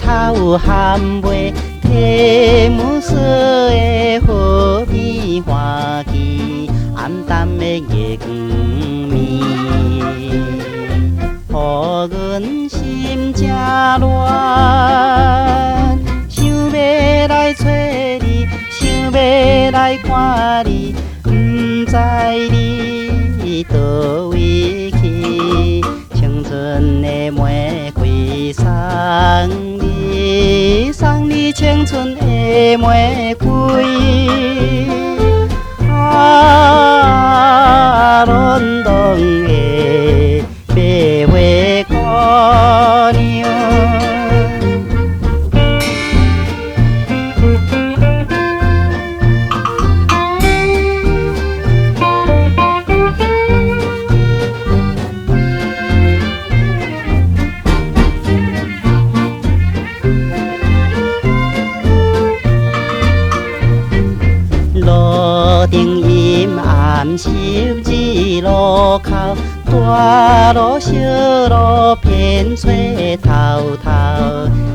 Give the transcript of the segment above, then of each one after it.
头含尾，提木色的好片花枝，暗淡的月光暝，予阮心正乱，想要来找你，想要来看你，不知你倒位去，青春的玫瑰送你，送你青春的玫瑰。啊，伦敦的白花姑娘。路灯阴暗十字路口，大路小路偏找透透，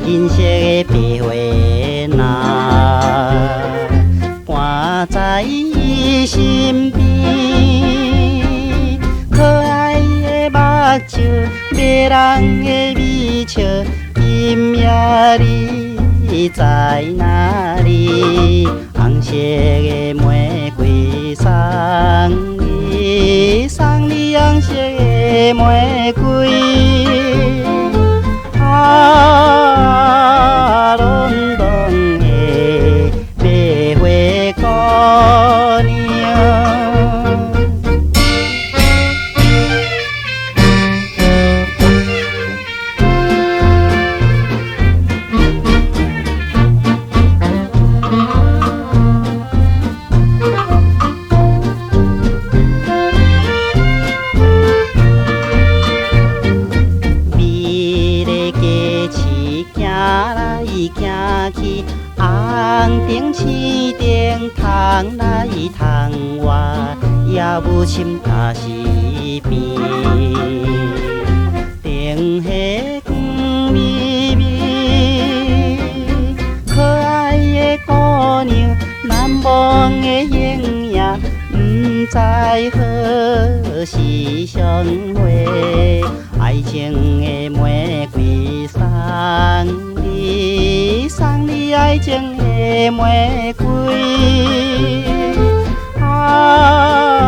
银色的白花篮，伴在伊身边。可爱的目睭，迷人的美笑，今夜你在哪里？红色的玫瑰送你，送你红色的玫瑰。啊，伦敦的白花姑娘。行去，红灯青灯，通来通往，夜雾深踏是边，灯火光微微，可爱的姑娘，难忘的形影，不知何时相会，爱情的玫瑰送你，送你爱情的玫瑰。啊，